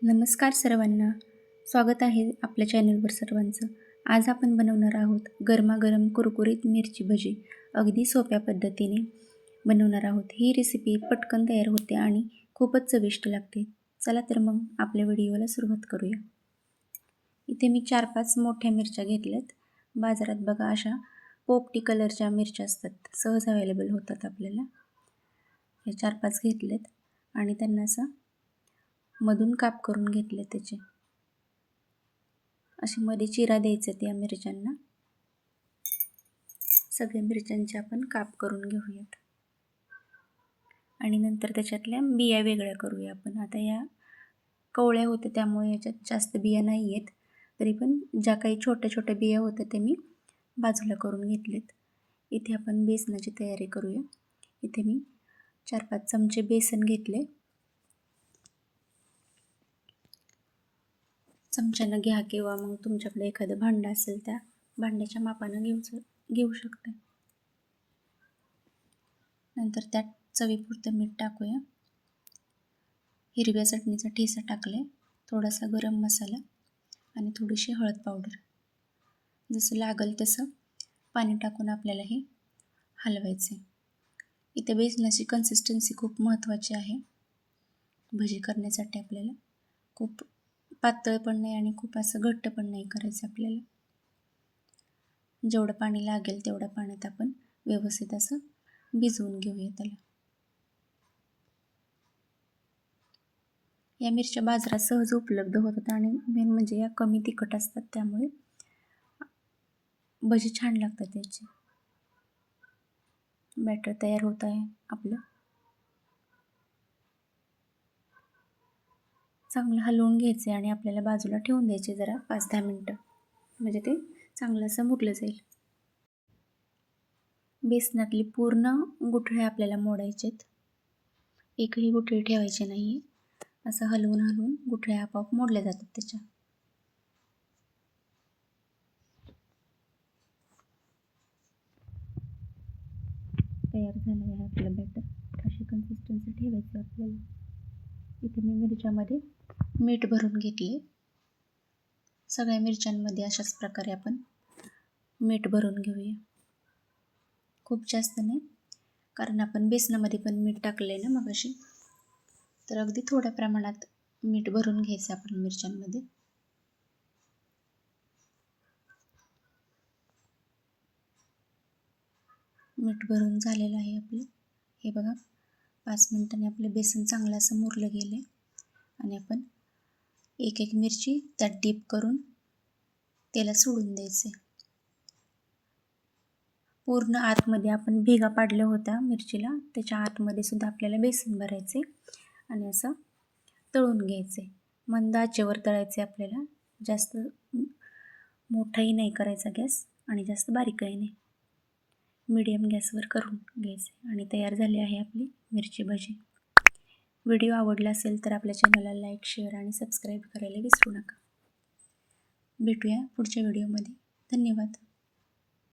नमस्कार सर्वांना, स्वागत आहे आपल्या चॅनलवर सर्वांचं. आज आपण बनवणार आहोत गरमागरम कुरकुरीत मिरची भजी. अगदी सोप्या पद्धतीने बनवणार आहोत. ही रेसिपी पटकन तयार होते आणि खूपच चविष्ट लागते. चला तर मग आपल्या व्हिडिओला सुरुवात करूया. इथे मी 4-5 मोठ्या मिरच्या घेतल्यात. बाजारात बघा अशा पोपटी कलरच्या मिरच्या असतात, सहज अवेलेबल होतात आपल्याला. हे 4-5 घेतलेत आणि त्यांना असं मधून काप करून घेतले. त्याचे असे मध्ये चिरा द्यायचे त्या मिरच्यांना. सगळ्या मिरच्यांचे आपण काप करून घेऊयात आणि नंतर त्याच्यातल्या बिया वेगळ्या करूया आपण. आता या कवळ्या होत्या त्यामुळे याच्यात जास्त बिया नाही आहेत, तरी पण ज्या काही छोट्या छोट्या बिया होत्या ते मी बाजूला करून घेतलेत. इथे आपण बेसनाची तयारी करूया. इथे मी 4-5 चमचे बेसन घेतले. चमच्यानं घ्या किंवा मग तुमच्याकडे एखादं भांडं असेल त्या भांड्याच्या मापानं घेऊ शकता. नंतर त्यात चवीपुरतं मीठ टाकूया. हिरव्या चटणीचा ठेचा टाकले, थोडासा गरम मसाला आणि थोडीशी हळद पावडर. जसं लागेल तसं पाणी टाकून आपल्याला हे हलवायचे. इथे बेसनाची कन्सिस्टन्सी खूप महत्त्वाची आहे भजी करण्यासाठी. आपल्याला खूप पातळ पण नाही आणि खूप असं घट्ट पण नाही करायचं. आपल्याला जेवढं पाणी लागेल तेवढ्या पाण्यात आपण व्यवस्थित असं भिजवून घेऊया त्याला. या मिरच्या बाजारात सहज उपलब्ध होतात आणि मेन म्हणजे या कमी तिखट असतात, त्यामुळे भजी छान लागतात. याचे बॅटर तयार होत आहे आपलं. चांगलं हलवून घ्यायचे आणि आपल्याला बाजूला ठेवून द्यायचे जरा 5-10 मिनटं, म्हणजे ते चांगलं असं मुरलं जाईल. बेसनातली पूर्ण गुठळे आपल्याला मोडायचेत. एकही गुठळी ठेवायची नाही. असं हलवून हलवून गुठळे आपोआप मोडल्या जातात त्याच्या. तयार झालं आहे आपलं बॅटर. अशी कन्सिस्टन्सी ठेवायची आपल्याला. इथे मी मिरच्यामध्ये मीठ भरून घेतले. सगळ्या मिरच्यांमध्ये अशाच प्रकारे आपण मीठ भरून घेऊया. खूप जास्त नाही, कारण आपण बेसनामध्ये पण मीठ टाकले ना मगाशी, तर अगदी थोड्या प्रमाणात मीठ भरून घ्यायचं आपण मिरच्यांमध्ये. मीठ भरून झालेलं आहे आपलं. हे बघा, 5 मिनिटांनी आपलं बेसन चांगलं असं मुरलं गेलं आणि आपण एक एक मिरची त्यात डीप करून त्याला सोडून द्यायचे. पूर्ण आतमध्ये आपण भेगा पाडल्या होत्या मिरचीला, त्याच्या आतमध्ये सुद्धा आपल्याला बेसन भरायचे आणि असं तळून घ्यायचे. मंद आचेवर तळायचे आपल्याला. जास्त मोठाही नाही करायचा गॅस आणि जास्त बारीकही नाही, मीडियम गॅसवर करून घ्यायचे. आणि तयार झाली आहे आपली मिरची भजी. व्हिडिओ आवडला असेल तर आपल्या चॅनलला लाईक, शेअर आणि सबस्क्राईब करायला विसरू नका. भेटूया पुढच्या व्हिडिओमध्ये. धन्यवाद.